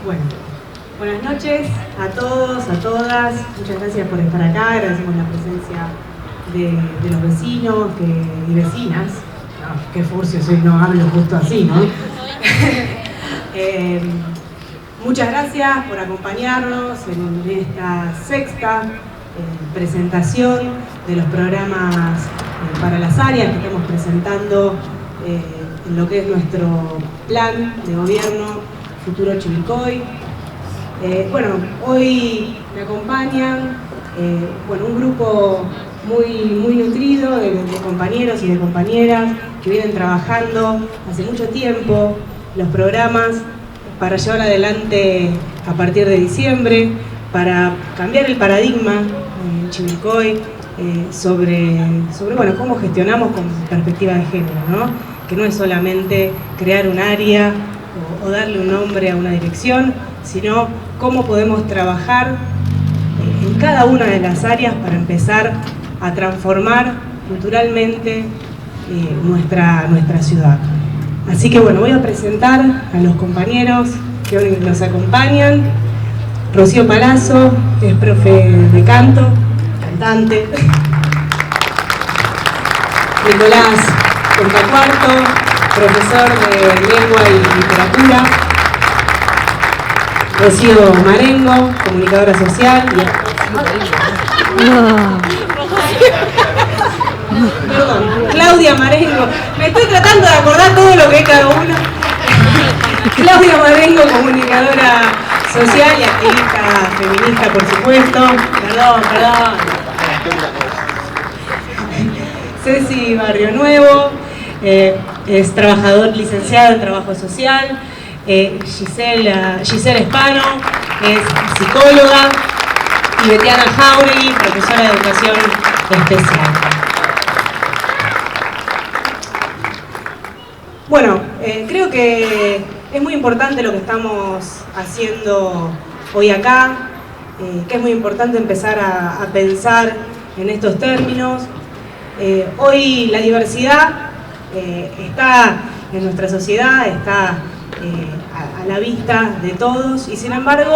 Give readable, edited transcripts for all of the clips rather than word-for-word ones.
Bueno, buenas noches a todos, a todas. Muchas gracias por estar acá. Agradecemos la presencia de los vecinos y vecinas. No, qué furcio, soy, no hablo justo así, ¿no? Muchas gracias por acompañarnos en esta sexta presentación de los programas para las áreas que estamos presentando en lo que es nuestro plan de gobierno Futuro Chivilcoy. Bueno, hoy me acompañan un grupo muy nutrido de compañeros y de compañeras que vienen trabajando hace mucho tiempo los programas para llevar adelante a partir de diciembre, para cambiar el paradigma en Chivilcoy sobre cómo gestionamos con perspectiva de género, ¿no? Que no es solamente crear un área o darle un nombre a una dirección, sino cómo podemos trabajar en cada una de las áreas para empezar a transformar culturalmente nuestra ciudad. Así que bueno, voy a presentar a los compañeros que hoy nos acompañan. Rocío Palazzo es profe de canto, cantante. Nicolás Contacuarto, profesor de lengua y literatura. Rocío Marengo, comunicadora social. Perdón, Claudia Marengo. Me estoy tratando de acordar todo lo que es cada uno. Claudia Marengo, comunicadora social y activista feminista, por supuesto. Perdón. Ceci Barrio Nuevo, es trabajador licenciado en trabajo social. Giselle Espano, es psicóloga. Y Betiana Jauregui, profesora de educación especial. Bueno, creo que es muy importante lo que estamos haciendo hoy acá, que es muy importante empezar a pensar en estos términos. Hoy la diversidad está en nuestra sociedad, está a la vista de todos y sin embargo,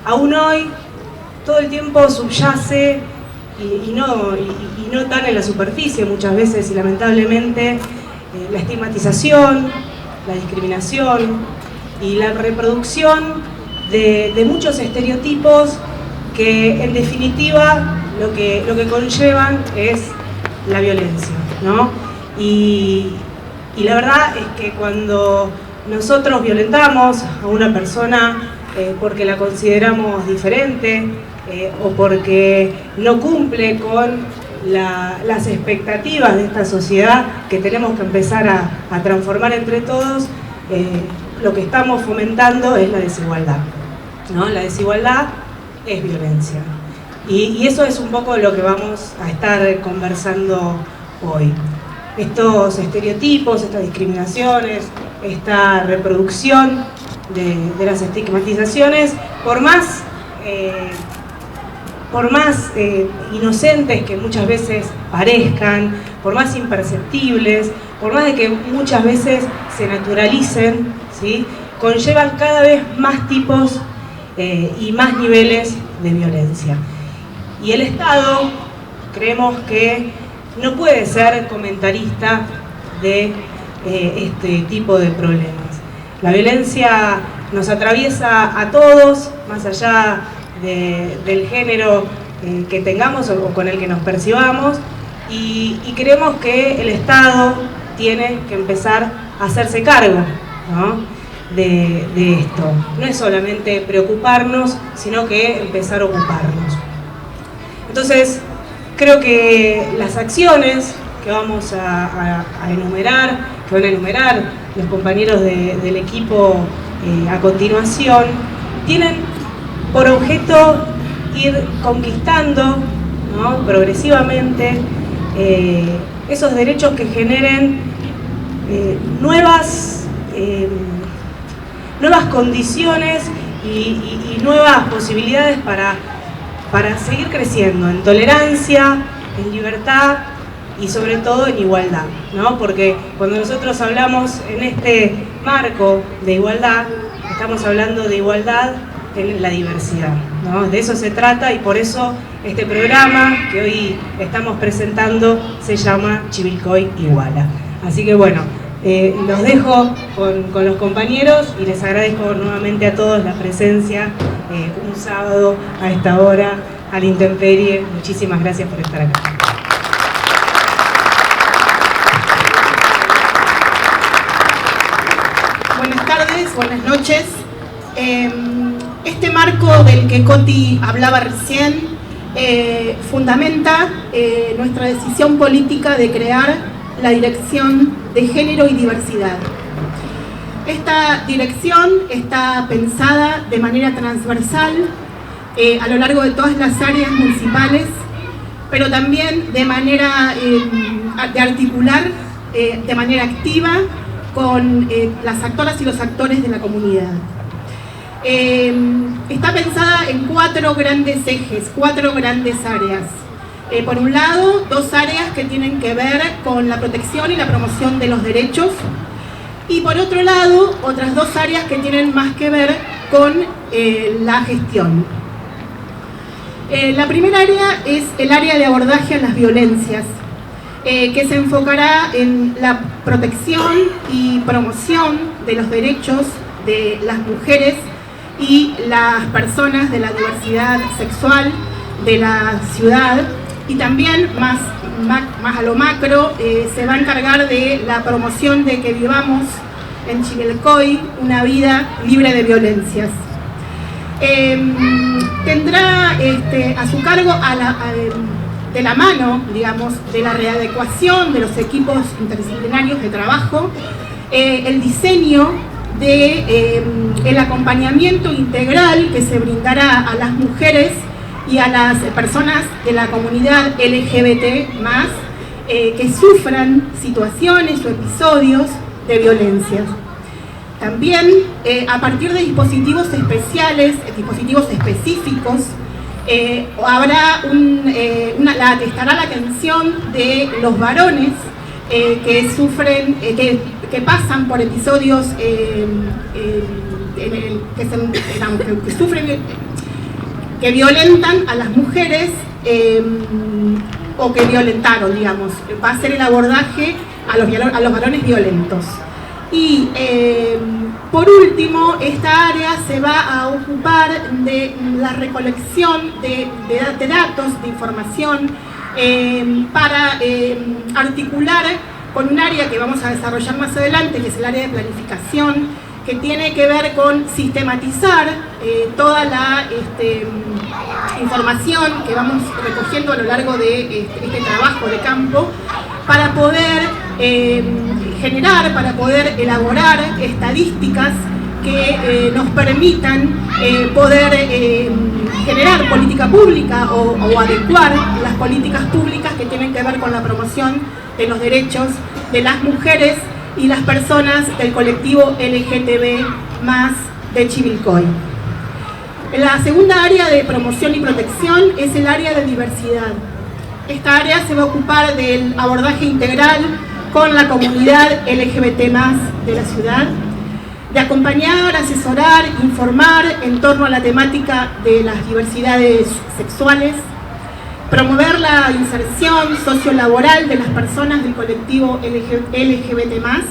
aún hoy todo el tiempo subyace y no tan en la superficie muchas veces y lamentablemente la estigmatización, la discriminación y la reproducción de muchos estereotipos que en definitiva lo que conllevan es la violencia, ¿no? Y la verdad es que cuando nosotros violentamos a una persona porque la consideramos diferente o porque no cumple con las expectativas de esta sociedad que tenemos que empezar a transformar entre todos, lo que estamos fomentando es la desigualdad, ¿no? La desigualdad es violencia. Y eso es un poco lo que vamos a estar conversando hoy. Estos estereotipos, estas discriminaciones, esta reproducción de las estigmatizaciones, por más inocentes que muchas veces parezcan, por más imperceptibles, por más de que muchas veces se naturalicen, ¿sí? Conllevan cada vez más tipos y más niveles de violencia. Y el Estado, creemos que no puede ser comentarista de este tipo de problemas. La violencia nos atraviesa a todos, más allá del género que tengamos o con el que nos percibamos, y creemos que el Estado tiene que empezar a hacerse cargo, ¿no? de esto. No es solamente preocuparnos, sino que empezar a ocuparnos. Entonces, creo que las acciones que vamos a enumerar, que van a enumerar los compañeros del equipo a continuación, tienen por objeto ir conquistando, ¿no? Progresivamente esos derechos que generen nuevas condiciones y nuevas posibilidades para seguir creciendo en tolerancia, en libertad y sobre todo en igualdad, ¿no? Porque cuando nosotros hablamos en este marco de igualdad, estamos hablando de igualdad en la diversidad, ¿no? De eso se trata, y por eso este programa que hoy estamos presentando se llama Chivilcoy Iguala. Así que bueno, los dejo con los compañeros y les agradezco nuevamente a todos la presencia un sábado a esta hora, a la intemperie. Muchísimas gracias por estar acá. Buenas tardes, buenas noches. Este marco del que Coti hablaba recién fundamenta nuestra decisión política de crear la Dirección de Género y Diversidad. Esta dirección está pensada de manera transversal a lo largo de todas las áreas municipales, pero también de manera de articular de manera activa con las actoras y los actores de la comunidad. Está pensada en 4 grandes ejes, 4 grandes áreas. Por un lado, 2 áreas que tienen que ver con la protección y la promoción de los derechos, y por otro lado, otras 2 áreas que tienen más que ver con la gestión. La primera área es el área de abordaje a las violencias, que se enfocará en la protección y promoción de los derechos de las mujeres y las personas de la diversidad sexual de la ciudad, y también más a lo macro se va a encargar de la promoción de que vivamos en Chivilcoy una vida libre de violencias. Tendrá a su cargo de la mano, digamos, de la readecuación de los equipos interdisciplinarios de trabajo, el diseño el acompañamiento integral que se brindará a las mujeres y a las personas de la comunidad LGBT+, que sufran situaciones o episodios de violencia. También, a partir de dispositivos especiales, dispositivos específicos, estará la atención de los varones que sufren, que pasan por episodios que violentan a las mujeres o que violentaron, digamos. Va a ser el abordaje a los varones violentos. Y por último, esta área se va a ocupar de la recolección de datos, de información, para articular con un área que vamos a desarrollar más adelante, que es el área de planificación, que tiene que ver con sistematizar toda la información que vamos recogiendo a lo largo de este trabajo de campo, para poder para poder elaborar estadísticas que nos permitan poder generar política pública o adecuar las políticas públicas que tienen que ver con la promoción de los derechos de las mujeres y las personas del colectivo LGTB+ de Chivilcoy. La segunda área de promoción y protección es el área de diversidad. Esta área se va a ocupar del abordaje integral con la comunidad LGBT+ de la ciudad, de acompañar, asesorar, informar en torno a la temática de las diversidades sexuales, promover la inserción sociolaboral de las personas del colectivo LGBT+,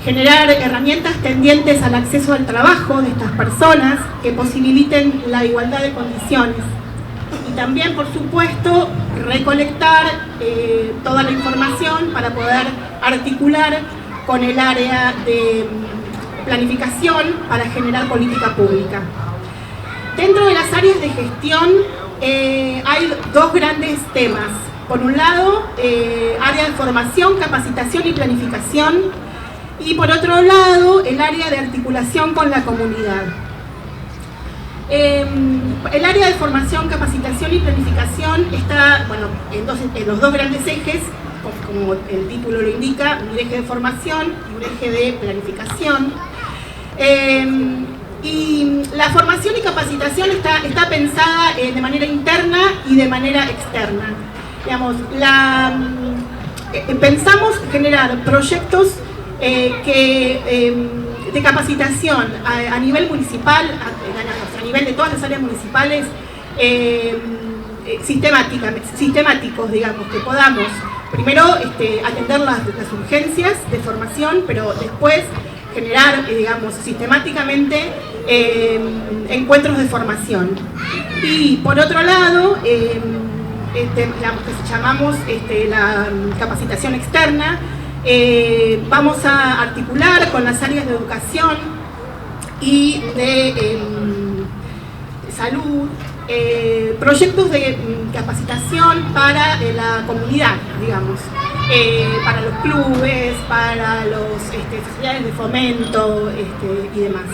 generar herramientas tendientes al acceso al trabajo de estas personas que posibiliten la igualdad de condiciones. Y también, por supuesto, recolectar toda la información para poder articular con el área de planificación para generar política pública. Dentro de las áreas de gestión hay 2 grandes temas. Por un lado, área de formación, capacitación y planificación, y por otro lado, el área de articulación con la comunidad. El área de formación, capacitación y planificación está, bueno, en los 2 grandes ejes, como el título lo indica, un eje de formación y un eje de planificación. Y la formación y capacitación está pensada de manera interna y de manera externa. Digamos, pensamos generar proyectos de capacitación a nivel municipal, a nivel de todas las áreas municipales, sistemáticos, digamos, que podamos primero atender las urgencias de formación, pero después generar, digamos, sistemáticamente encuentros de formación. Y por otro lado, lo que llamamos la capacitación externa, vamos a articular con las áreas de educación y de salud, proyectos de capacitación para la comunidad, digamos, para los clubes, para las sociedades de fomento y demás.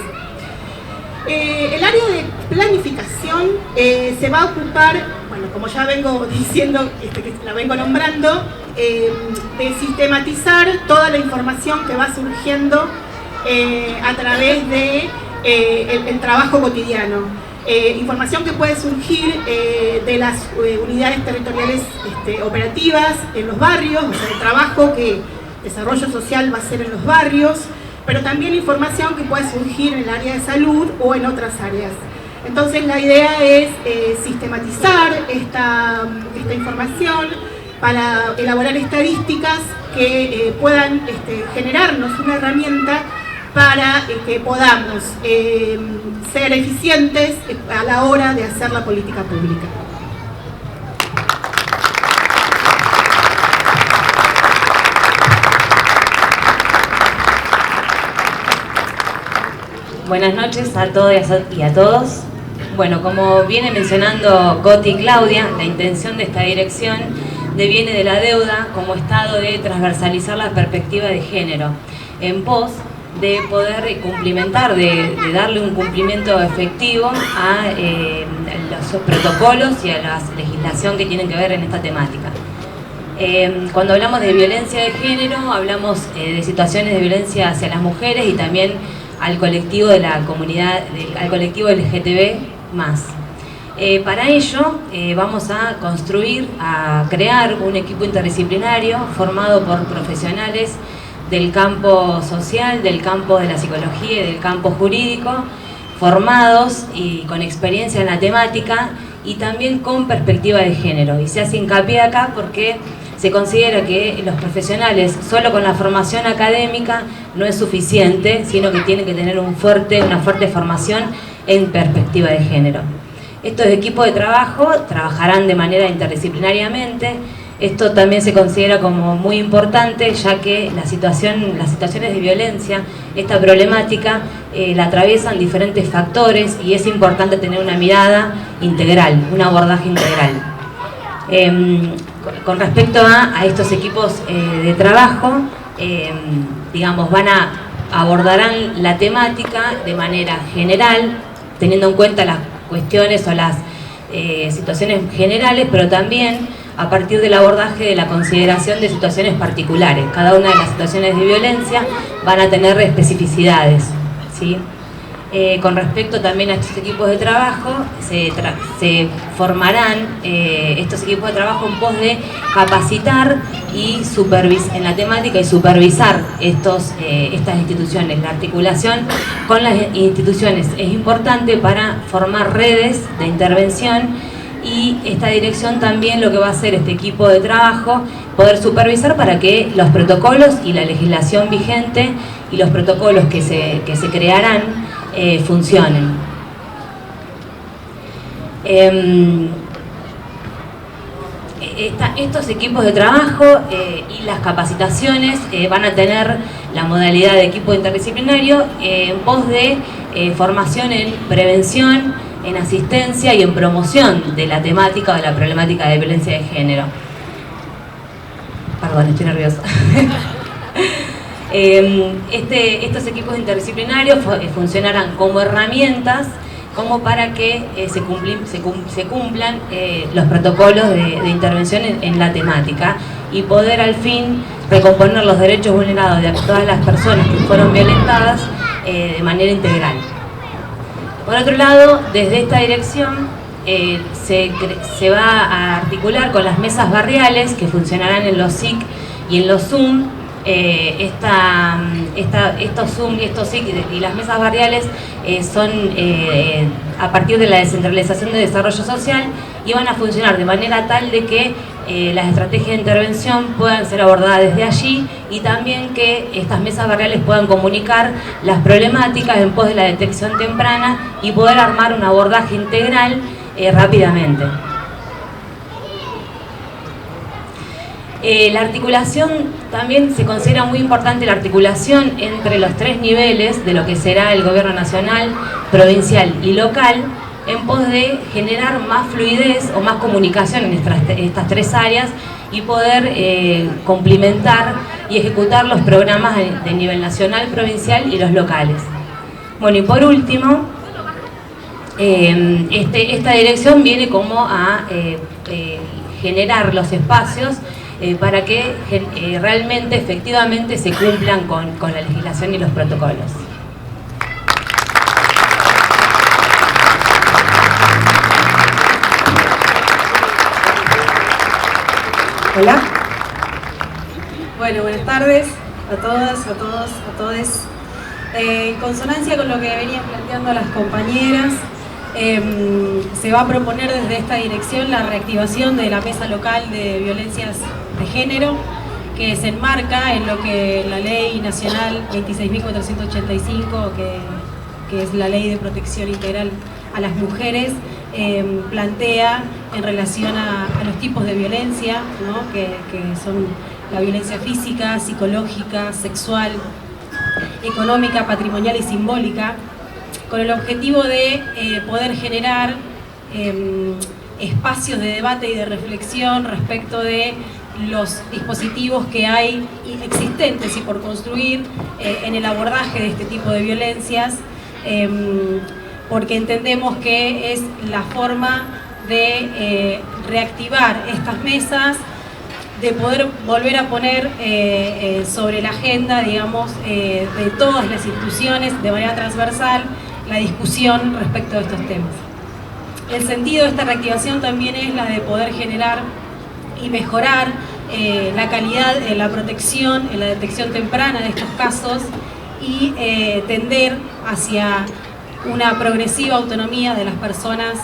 El área de planificación se va a ocupar, bueno, como ya vengo diciendo, que la vengo nombrando, de sistematizar toda la información que va surgiendo a través de el trabajo cotidiano. Información que puede surgir de las unidades territoriales operativas en los barrios, o sea, el trabajo que desarrollo social va a ser en los barrios, pero también información que puede surgir en el área de salud o en otras áreas. Entonces la idea es sistematizar esta información para elaborar estadísticas que puedan generarnos una herramienta para que podamos ser eficientes a la hora de hacer la política pública. Buenas noches a todas y a todos. Bueno, como viene mencionando Coti y Claudia, la intención de esta dirección deviene de la deuda como estado de transversalizar la perspectiva de género en pos de poder cumplimentar, de darle un cumplimiento efectivo a los protocolos y a la legislación que tienen que ver en esta temática. Cuando hablamos de violencia de género, hablamos de situaciones de violencia hacia las mujeres y también al colectivo de la comunidad, al colectivo LGTB+. Para ello vamos a crear un equipo interdisciplinario formado por profesionales del campo social, del campo de la psicología y del campo jurídico, formados y con experiencia en la temática y también con perspectiva de género. Y se hace hincapié acá porque se considera que los profesionales solo con la formación académica no es suficiente, sino que tienen que tener una fuerte formación en perspectiva de género. Estos equipos de trabajo trabajarán de manera interdisciplinariamente. Esto también se considera como muy importante, ya que las situaciones de violencia, esta problemática, la atraviesan diferentes factores y es importante tener una mirada integral, un abordaje integral. Con respecto a estos equipos de trabajo, digamos, abordarán la temática de manera general, teniendo en cuenta las cuestiones o las situaciones generales, pero también a partir del abordaje de la consideración de situaciones particulares. Cada una de las situaciones de violencia van a tener especificidades, ¿sí? Con respecto también a estos equipos de trabajo, se formarán estos equipos de trabajo en pos de capacitar y en la temática y supervisar estas instituciones. La articulación con las instituciones es importante para formar redes de intervención y esta dirección también lo que va a hacer este equipo de trabajo, poder supervisar para que los protocolos y la legislación vigente y los protocolos que se crearán funcionen. Estos equipos de trabajo y las capacitaciones van a tener la modalidad de equipo interdisciplinario en pos de formación en prevención, en asistencia y en promoción de la temática o de la problemática de violencia de género. Perdón, estoy nerviosa. Estos equipos interdisciplinarios funcionarán como herramientas como para que se cumplan los protocolos de intervención en la temática y poder al fin recomponer los derechos vulnerados de todas las personas que fueron violentadas de manera integral. Por otro lado, desde esta dirección se va a articular con las mesas barriales que funcionarán en los SIC y en los ZUM. Esta estos Zoom y estos SIC y las mesas barriales son a partir de la descentralización de desarrollo social y van a funcionar de manera tal de que las estrategias de intervención puedan ser abordadas desde allí y también que estas mesas barriales puedan comunicar las problemáticas en pos de la detección temprana y poder armar un abordaje integral rápidamente. La articulación, también se considera muy importante la articulación entre los tres niveles de lo que será el gobierno nacional, provincial y local, en pos de generar más fluidez o más comunicación en estas tres áreas y poder complementar y ejecutar los programas de nivel nacional, provincial y los locales. Bueno, y por último, esta dirección viene como a generar los espacios para que realmente, efectivamente, se cumplan con la legislación y los protocolos. Hola. Bueno, buenas tardes a todas, a todos, a todes. En consonancia con lo que venían planteando las compañeras, se va a proponer desde esta dirección la reactivación de la Mesa Local de Violencias de Género, que se enmarca en lo que la Ley Nacional 26.485, que es la Ley de Protección Integral a las Mujeres, plantea en relación a los tipos de violencia, ¿no? que son la violencia física, psicológica, sexual, económica, patrimonial y simbólica, con el objetivo de poder generar espacios de debate y de reflexión respecto de los dispositivos que hay existentes y por construir en el abordaje de este tipo de violencias, porque entendemos que es la forma de reactivar estas mesas, de poder volver a poner sobre la agenda, digamos, de todas las instituciones de manera transversal la discusión respecto de estos temas. El sentido de esta reactivación también es la de poder generar y mejorar la calidad en la protección, en la detección temprana de estos casos y tender hacia una progresiva autonomía de las personas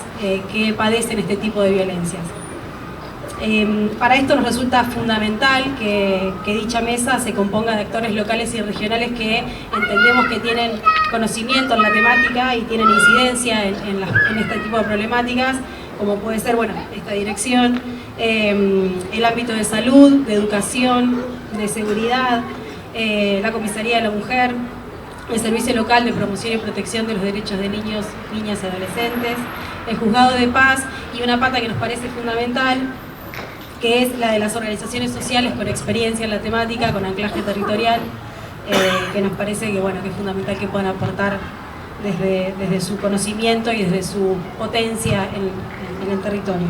que padecen este tipo de violencias. Para esto nos resulta fundamental que dicha mesa se componga de actores locales y regionales que entendemos que tienen conocimiento en la temática y tienen incidencia en este tipo de problemáticas, como puede ser, bueno, esta dirección, el ámbito de salud, de educación, de seguridad, la Comisaría de la Mujer, el Servicio Local de Promoción y Protección de los Derechos de Niños, Niñas y Adolescentes, el Juzgado de Paz y una pata que nos parece fundamental, que es la de las organizaciones sociales con experiencia en la temática, con anclaje territorial, que nos parece que, bueno, que es fundamental que puedan aportar desde su conocimiento y desde su potencia en el territorio.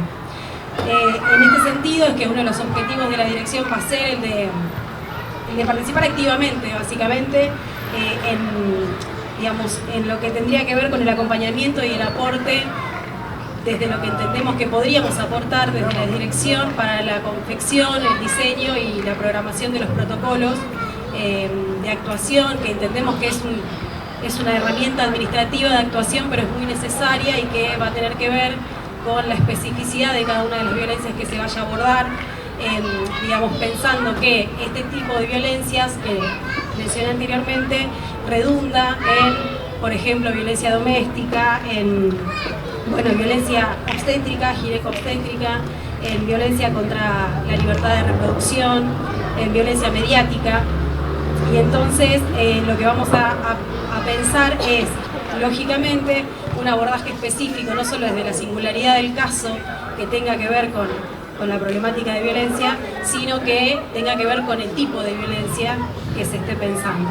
En este sentido es que uno de los objetivos de la dirección va a ser el de participar activamente, básicamente, en lo que tendría que ver con el acompañamiento y el aporte desde lo que entendemos que podríamos aportar desde la dirección para la confección, el diseño y la programación de los protocolos de actuación, que entendemos que es una herramienta administrativa de actuación, pero es muy necesaria y que va a tener que ver con la especificidad de cada una de las violencias que se vaya a abordar, digamos, pensando que este tipo de violencias que mencioné anteriormente redunda en, por ejemplo, violencia doméstica, en violencia obstétrica, gineco-obstétrica, en violencia contra la libertad de reproducción, en violencia mediática. Y entonces lo que vamos a pensar es, lógicamente, un abordaje específico, no solo desde la singularidad del caso, que tenga que ver con la problemática de violencia, sino que tenga que ver con el tipo de violencia que se esté pensando.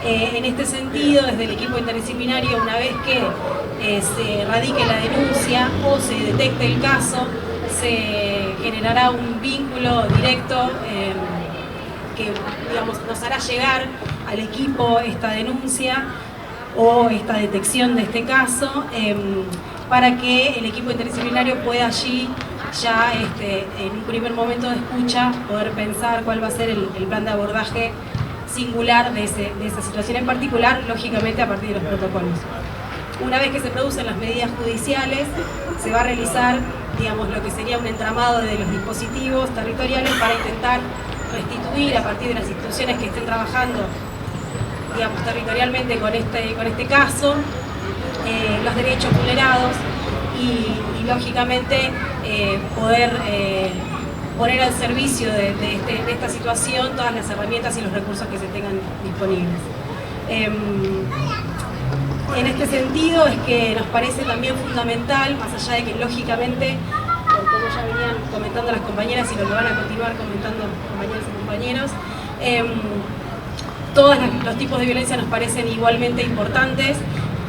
En este sentido, desde el equipo interdisciplinario, una vez que se radique la denuncia o se detecte el caso, se generará un vínculo directo que, digamos, nos hará llegar al equipo esta denuncia o esta detección de este caso, para que el equipo interdisciplinario pueda allí ya en un primer momento de escucha poder pensar cuál va a ser el plan de abordaje singular de esa situación en particular, lógicamente a partir de los protocolos. Una vez que se producen las medidas judiciales, se va a realizar, digamos, lo que sería un entramado de los dispositivos territoriales para intentar restituir a partir de las instituciones que estén trabajando, digamos, territorialmente con este caso, los derechos vulnerados y lógicamente poder poner al servicio de esta situación todas las herramientas y los recursos que se tengan disponibles. En este sentido es que nos parece también fundamental, más allá de que lógicamente, como ya venían comentando las compañeras y lo que van a continuar comentando compañeras y compañeros, todos los tipos de violencia nos parecen igualmente importantes,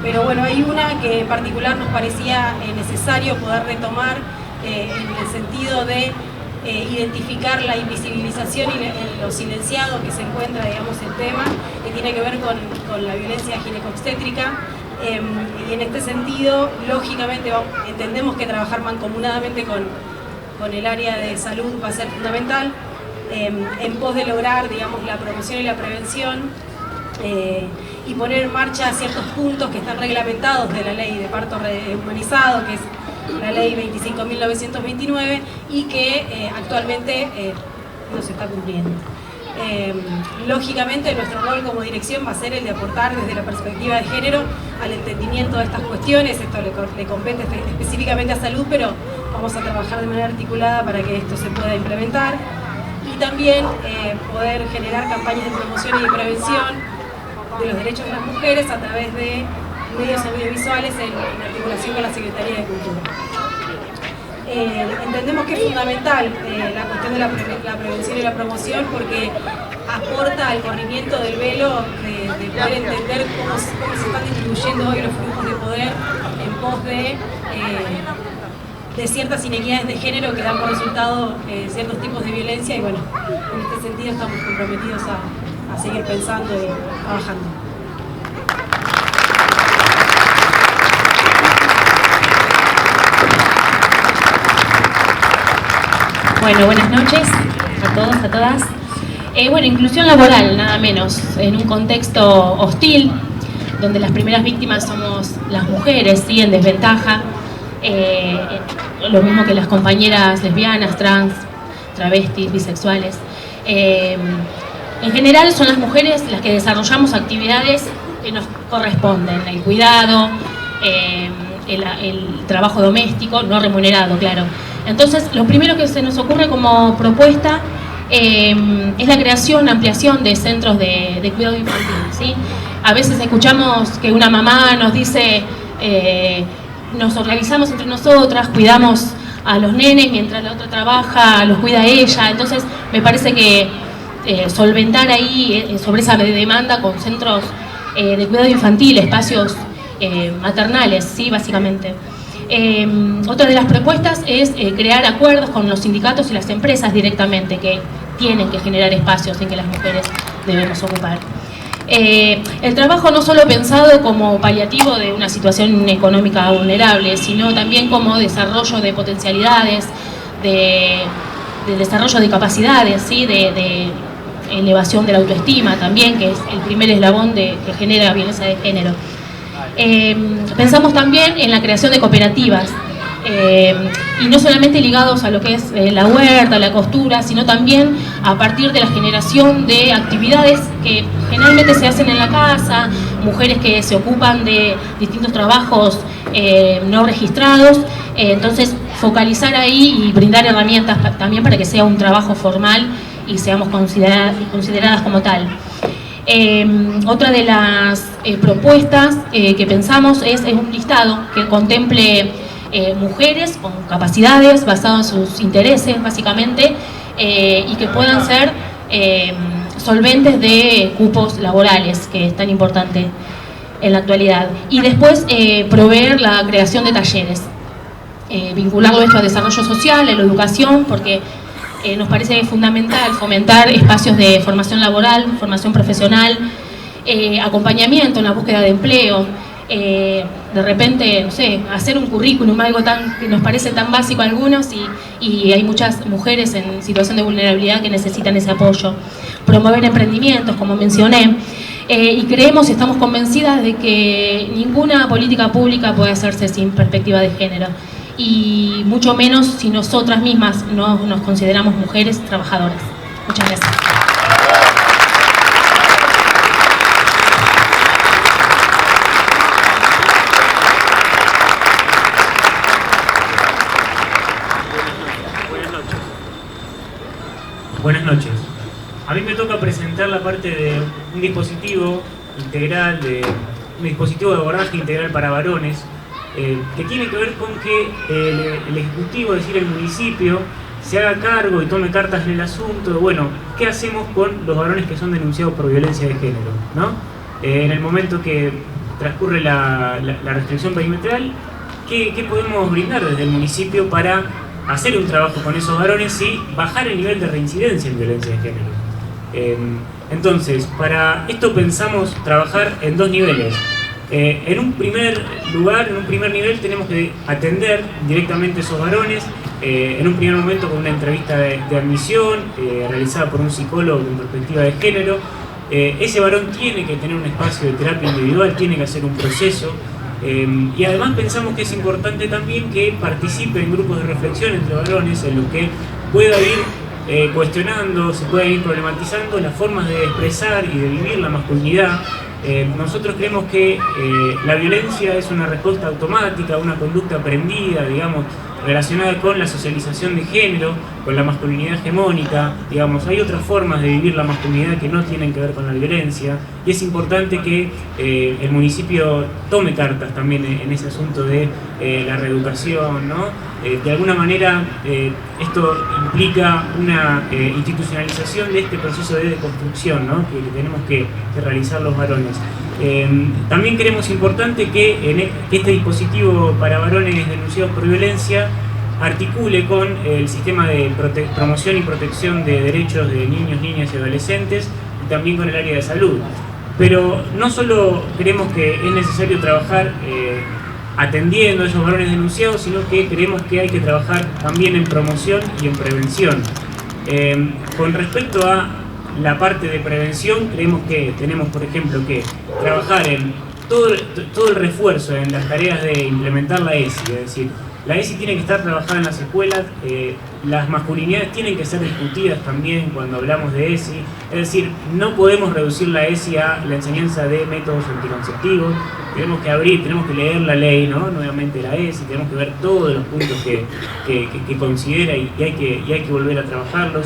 pero bueno, hay una que en particular nos parecía necesario poder retomar en el sentido de identificar la invisibilización y lo silenciado que se encuentra, digamos, el tema, que tiene que ver con la violencia ginecobstétrica. Y en este sentido, lógicamente, entendemos que trabajar mancomunadamente con el área de salud va a ser fundamental en pos de lograr, digamos, la promoción y la prevención y poner en marcha ciertos puntos que están reglamentados de la ley de parto humanizado, que es la ley 25.929 y que actualmente no se está cumpliendo. Lógicamente nuestro rol como dirección va a ser el de aportar desde la perspectiva de género al entendimiento de estas cuestiones. Esto le compete específicamente a salud, pero vamos a trabajar de manera articulada para que esto se pueda implementar y también poder generar campañas de promoción y de prevención de los derechos de las mujeres a través de medios audiovisuales en articulación con la Secretaría de Cultura. Entendemos que es fundamental la cuestión de la prevención y la promoción porque aporta al corrimiento del velo de poder entender cómo se están distribuyendo hoy los flujos de poder en pos de ciertas inequidades de género que dan por resultado ciertos tipos de violencia y bueno, en este sentido estamos comprometidos a seguir pensando y trabajando. Bueno, buenas noches a todos, a todas. Bueno, inclusión laboral, nada menos, en un contexto hostil, donde las primeras víctimas somos las mujeres, ¿sí? En desventaja, lo mismo que las compañeras lesbianas, trans, travestis, bisexuales. En general son las mujeres las que desarrollamos actividades que nos corresponden, el cuidado, el trabajo doméstico, no remunerado, claro. Entonces, lo primero que se nos ocurre como propuesta es la creación, ampliación de centros de cuidado infantil, ¿sí? A veces escuchamos que una mamá nos dice, nos organizamos entre nosotras, cuidamos a los nenes mientras la otra trabaja, los cuida ella. Entonces, me parece que solventar ahí sobre esa demanda con centros de cuidado infantil, espacios maternales, ¿sí? Básicamente. Otra de las propuestas es crear acuerdos con los sindicatos y las empresas directamente que tienen que generar espacios en que las mujeres debemos ocupar. El trabajo no solo pensado como paliativo de una situación económica vulnerable, sino también como desarrollo de potencialidades, de desarrollo de capacidades, ¿sí? de elevación de la autoestima también, que es el primer eslabón que genera violencia de género. Pensamos también en la creación de cooperativas y no solamente ligados a lo que es la huerta, la costura, sino también a partir de la generación de actividades que generalmente se hacen en la casa, mujeres que se ocupan de distintos trabajos no registrados, entonces focalizar ahí y brindar herramientas también para que sea un trabajo formal y seamos consideradas como tal. Otra de las propuestas que pensamos es un listado que contemple mujeres con capacidades basadas en sus intereses básicamente y que puedan ser solventes de cupos laborales, que es tan importante en la actualidad. Y después proveer la creación de talleres, vincularlo esto a desarrollo social, a la educación, porque nos parece fundamental fomentar espacios de formación laboral, formación profesional, acompañamiento en la búsqueda de empleo, de repente, no sé, hacer un currículum, algo que nos parece tan básico a algunos, y hay muchas mujeres en situación de vulnerabilidad que necesitan ese apoyo. Promover emprendimientos, como mencioné, y creemos y estamos convencidas de que ninguna política pública puede hacerse sin perspectiva de género, y mucho menos si nosotras mismas no nos consideramos mujeres trabajadoras. Muchas gracias. Buenas noches. A mí me toca presentar la parte de un dispositivo integral, un dispositivo de abordaje integral para varones, que tiene que ver con que el Ejecutivo, es decir, el municipio, se haga cargo y tome cartas en el asunto de, bueno, ¿qué hacemos con los varones que son denunciados por violencia de género, ¿no? En el momento que transcurre la restricción perimetral, ¿qué podemos brindar desde el municipio para hacer un trabajo con esos varones y bajar el nivel de reincidencia en violencia de género? Entonces, para esto pensamos trabajar en dos niveles. En un primer lugar, en un primer nivel, tenemos que atender directamente a esos varones, en un primer momento con una entrevista de admisión realizada por un psicólogo con perspectiva de género. Ese varón tiene que tener un espacio de terapia individual, tiene que hacer un proceso. Y además pensamos que es importante también que participe en grupos de reflexión entre varones en los que pueda ir cuestionando, se pueda ir problematizando las formas de expresar y de vivir la masculinidad. Nosotros creemos que la violencia es una respuesta automática, una conducta aprendida, digamos, relacionada con la socialización de género, con la masculinidad hegemónica, digamos, hay otras formas de vivir la masculinidad que no tienen que ver con la violencia, y es importante que el municipio tome cartas también en ese asunto de la reeducación, ¿no? De alguna manera esto implica una institucionalización de este proceso de deconstrucción, ¿no? que tenemos que realizar los varones. También creemos importante que este dispositivo para varones denunciados por violencia articule con el sistema de promoción y protección de derechos de niños, niñas y adolescentes, y también con el área de salud. Pero no solo creemos que es necesario trabajar atendiendo a esos varones denunciados, sino que creemos que hay que trabajar también en promoción y en prevención. Con respecto a la parte de prevención, creemos que tenemos, por ejemplo, que trabajar en todo el refuerzo en las tareas de implementar la ESI, es decir, la ESI tiene que estar trabajada en las escuelas, las masculinidades tienen que ser discutidas también cuando hablamos de ESI, es decir, no podemos reducir la ESI a la enseñanza de métodos anticonceptivos, tenemos que abrir, tenemos que leer la ley, ¿no? Nuevamente la ESI, tenemos que ver todos los puntos que considera y hay que volver a trabajarlos.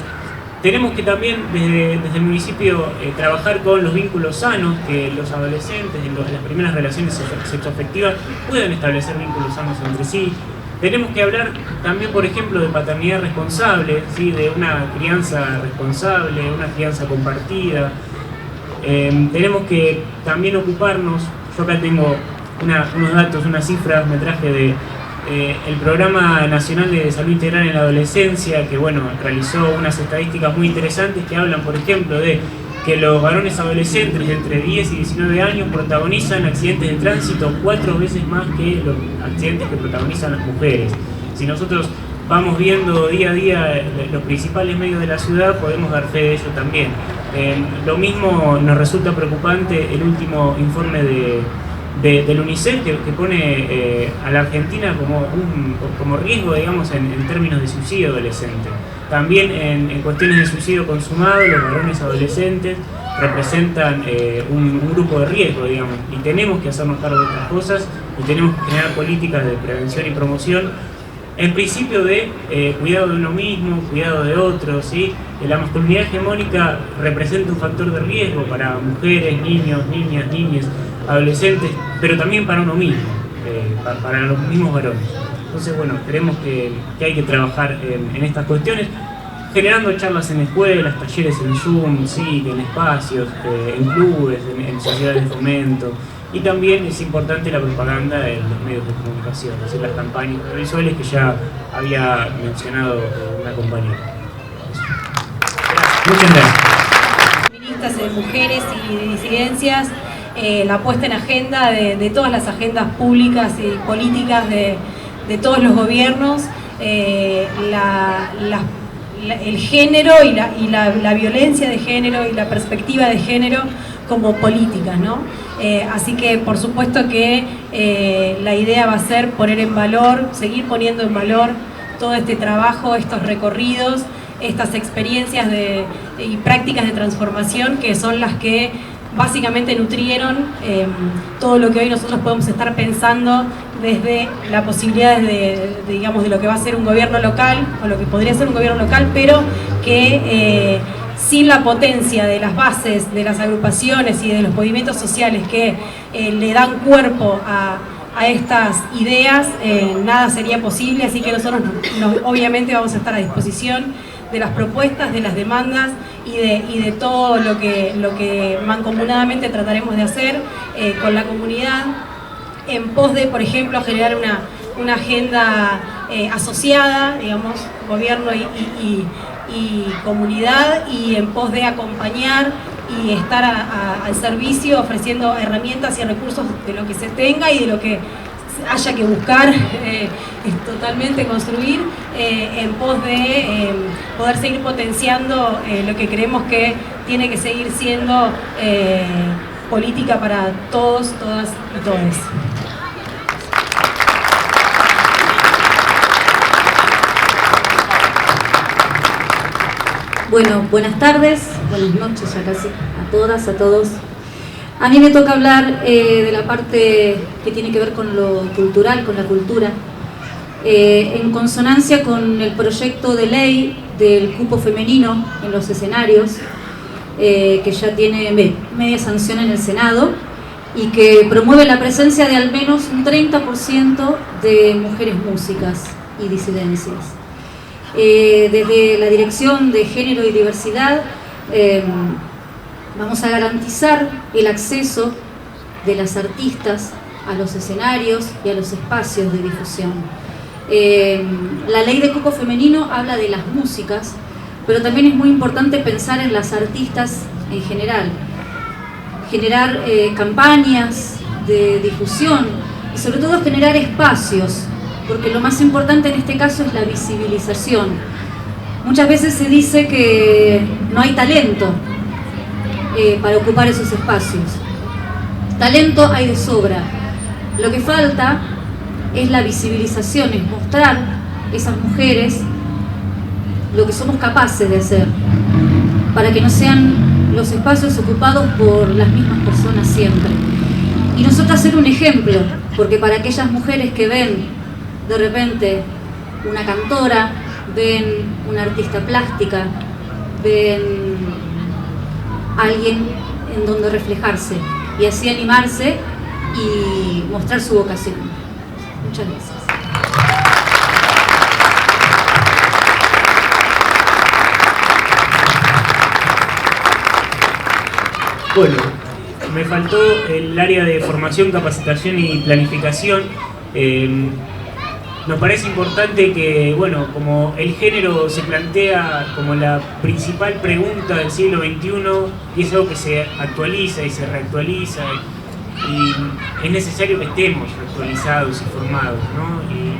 Tenemos que también desde el municipio trabajar con los vínculos sanos, que los adolescentes en las primeras relaciones sexoafectivas puedan establecer vínculos sanos entre sí. Tenemos que hablar también, por ejemplo, de paternidad responsable, ¿sí? De una crianza responsable, una crianza compartida. Tenemos que también ocuparnos, yo acá tengo unos datos, unas cifras, me traje de el Programa Nacional de Salud Integral en la Adolescencia, que bueno, realizó unas estadísticas muy interesantes que hablan, por ejemplo, de que los varones adolescentes de entre 10 y 19 años protagonizan accidentes de tránsito 4 veces más que los accidentes que protagonizan las mujeres. Si nosotros vamos viendo día a día los principales medios de la ciudad, podemos dar fe de ello también. Lo mismo nos resulta preocupante el último informe del UNICEF que pone a la Argentina como riesgo, digamos, en términos de suicidio adolescente. También en cuestiones de suicidio consumado, los varones adolescentes representan un grupo de riesgo, digamos, y tenemos que hacernos cargo de otras cosas y tenemos que generar políticas de prevención y promoción, en principio de cuidado de uno mismo, cuidado de otros, ¿sí? La masculinidad hegemónica representa un factor de riesgo para mujeres, niños, niñas, niñas, adolescentes, pero también para uno mismo, para los mismos varones. Entonces, bueno, creemos que hay que trabajar en estas cuestiones, generando charlas en escuelas, talleres en Zoom, sí, en espacios, en clubes, en sociedades de fomento. Y también es importante la propaganda en los medios de comunicación, es decir, las campañas audiovisuales que ya había mencionado una compañera. Muchas gracias. Feministas de mujeres y de disidencias, la puesta en agenda de todas las agendas públicas y políticas de todos los gobiernos, el género y la violencia de género y la perspectiva de género como políticas, ¿no? Así que por supuesto que la idea va a ser poner en valor, seguir poniendo en valor todo este trabajo, estos recorridos, estas experiencias y prácticas de transformación que son las que básicamente nutrieron todo lo que hoy nosotros podemos estar pensando desde la posibilidad digamos, de lo que va a ser un gobierno local, o lo que podría ser un gobierno local, pero que sin la potencia de las bases, de las agrupaciones y de los movimientos sociales que le dan cuerpo a estas ideas, nada sería posible. Así que nosotros obviamente vamos a estar a disposición de las propuestas, de las demandas y de todo lo que mancomunadamente trataremos de hacer con la comunidad, en pos de, por ejemplo, generar una agenda asociada, digamos, gobierno y comunidad, y en pos de acompañar y estar al servicio, ofreciendo herramientas y recursos de lo que se tenga y de lo que haya que buscar totalmente construir, en pos de poder seguir potenciando lo que creemos que tiene que seguir siendo política para todos, todas y todes. Bueno, buenas tardes, buenas noches ya casi a todas, a todos. A mí me toca hablar de la parte que tiene que ver con lo cultural, con la cultura, en consonancia con el proyecto de ley del cupo femenino en los escenarios, que ya tiene media sanción en el Senado y que promueve la presencia de al menos un 30% de mujeres músicas y disidencias. Desde la Dirección de Género y Diversidad vamos a garantizar el acceso de las artistas a los escenarios y a los espacios de difusión. La ley de cupo femenino habla de las músicas, pero también es muy importante pensar en las artistas en general, generar campañas de difusión y sobre todo generar espacios, porque lo más importante en este caso es la visibilización. Muchas veces se dice que no hay talento para ocupar esos espacios. Talento hay de sobra. Lo que falta es la visibilización, es mostrar a esas mujeres lo que somos capaces de hacer, para que no sean los espacios ocupados por las mismas personas siempre. Y nosotros ser un ejemplo, porque para aquellas mujeres que ven de repente una cantora, ven una artista plástica, ven alguien en donde reflejarse y así animarse y mostrar su vocación. Muchas gracias. Bueno, me faltó el área de formación, capacitación y planificación. Nos parece importante que, bueno, como el género se plantea como la principal pregunta del siglo XXI y es algo que se actualiza y se reactualiza y es necesario que estemos actualizados y formados, ¿no? Y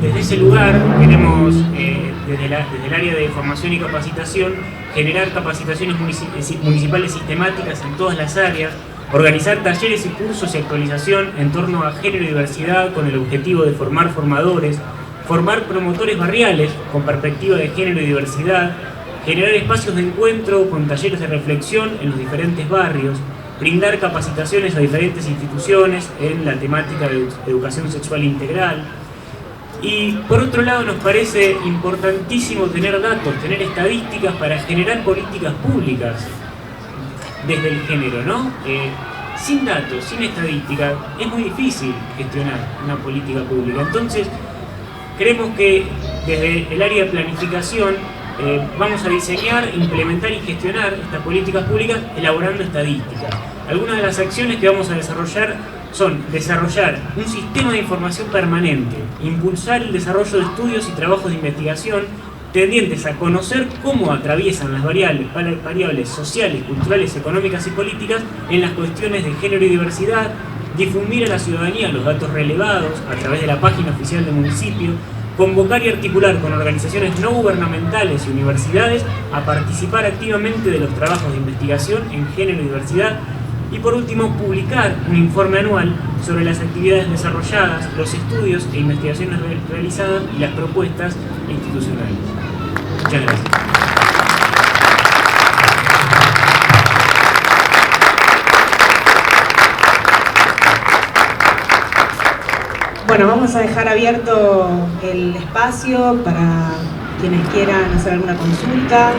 desde ese lugar queremos, desde el área de formación y capacitación, generar capacitaciones municipales sistemáticas en todas las áreas, organizar talleres y cursos y actualización en torno a género y diversidad con el objetivo de formar formadores, formar promotores barriales con perspectiva de género y diversidad, generar espacios de encuentro con talleres de reflexión en los diferentes barrios, brindar capacitaciones a diferentes instituciones en la temática de educación sexual integral. Y por otro lado nos parece importantísimo tener datos, tener estadísticas para generar políticas públicas desde el género, ¿no? Sin datos, sin estadística, es muy difícil gestionar una política pública. Entonces, creemos que desde el área de planificación vamos a diseñar, implementar y gestionar estas políticas públicas elaborando estadísticas. Algunas de las acciones que vamos a desarrollar son desarrollar un sistema de información permanente, impulsar el desarrollo de estudios y trabajos de investigación tendientes a conocer cómo atraviesan las variables sociales, culturales, económicas y políticas en las cuestiones de género y diversidad, difundir a la ciudadanía los datos relevados a través de la página oficial del municipio, convocar y articular con organizaciones no gubernamentales y universidades a participar activamente de los trabajos de investigación en género y diversidad, y por último, publicar un informe anual sobre las actividades desarrolladas, los estudios e investigaciones realizadas y las propuestas institucionales. Muchas gracias. Bueno, vamos a dejar abierto el espacio para quienes quieran hacer alguna consulta.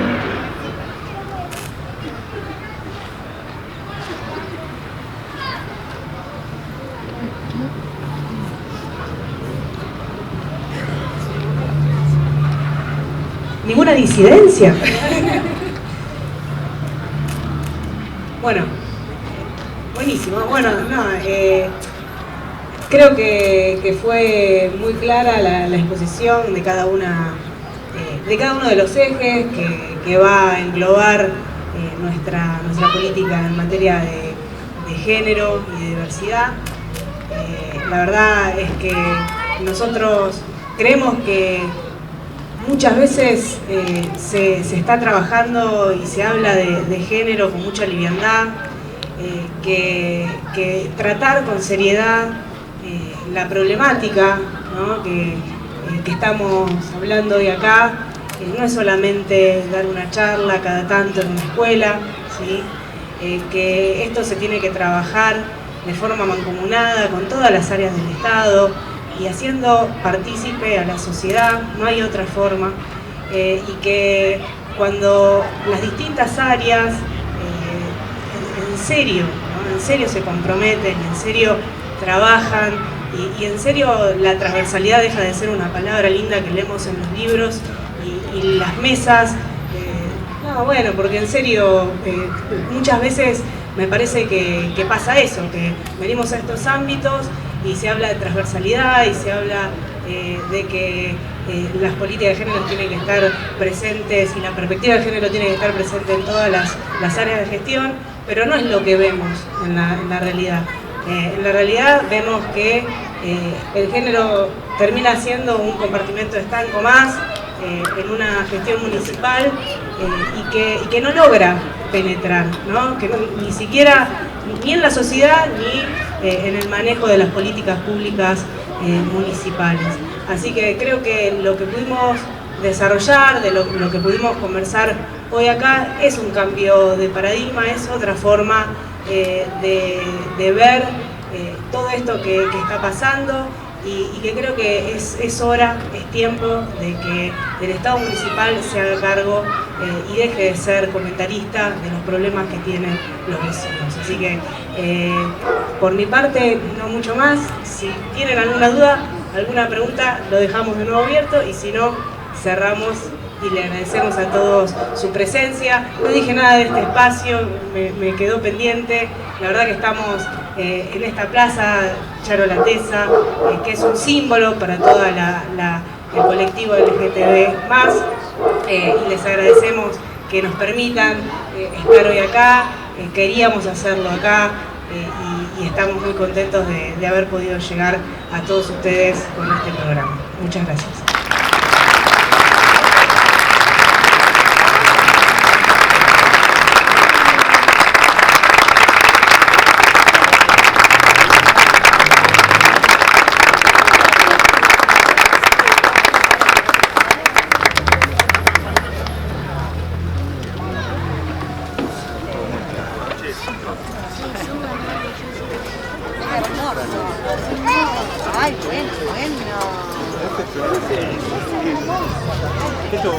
¿Ninguna disidencia? Bueno, buenísimo. Bueno, no, creo que fue muy clara la exposición de cada uno de los ejes que va a englobar nuestra política en materia de género y de diversidad. La verdad es que nosotros creemos que muchas veces se está trabajando y se habla de género con mucha liviandad, que tratar con seriedad la problemática, ¿no? que estamos hablando hoy acá no es solamente dar una charla cada tanto en una escuela, ¿sí? Que esto se tiene que trabajar de forma mancomunada con todas las áreas del Estado y haciendo partícipe a la sociedad, no hay otra forma, y que cuando las distintas áreas en serio, ¿no? En serio se comprometen, en serio trabajan y en serio la transversalidad deja de ser una palabra linda que leemos en los libros y las mesas, no, bueno, porque en serio muchas veces me parece que pasa eso, que venimos a estos ámbitos y se habla de transversalidad y se habla de que las políticas de género tienen que estar presentes y la perspectiva de género tiene que estar presente en todas las áreas de gestión, pero no es lo que vemos en la realidad. En la realidad vemos que el género termina siendo un compartimento estanco más en una gestión municipal y que no logra penetrar, ¿no? Que ni siquiera ni en la sociedad ni en el manejo de las políticas públicas municipales. Así que creo que lo que pudimos desarrollar, de lo que pudimos conversar hoy acá, es un cambio de paradigma, es otra forma de ver todo esto que está pasando y que creo que es hora, es tiempo de que el Estado municipal se haga cargo y deje de ser comentarista de los problemas que tienen los vecinos. Así que por mi parte no mucho más. Si tienen alguna duda, alguna pregunta, lo dejamos de nuevo abierto y si no, cerramos y le agradecemos a todos su presencia. No dije nada de este espacio, me quedó pendiente. La verdad que estamos en esta plaza Charo Latesa, que es un símbolo para todo el colectivo LGTB+, y les agradecemos que nos permitan estar hoy acá. Queríamos hacerlo acá y estamos muy contentos de haber podido llegar a todos ustedes con este programa. Muchas gracias. Ay, bueno, bueno. ¿Qué tomó?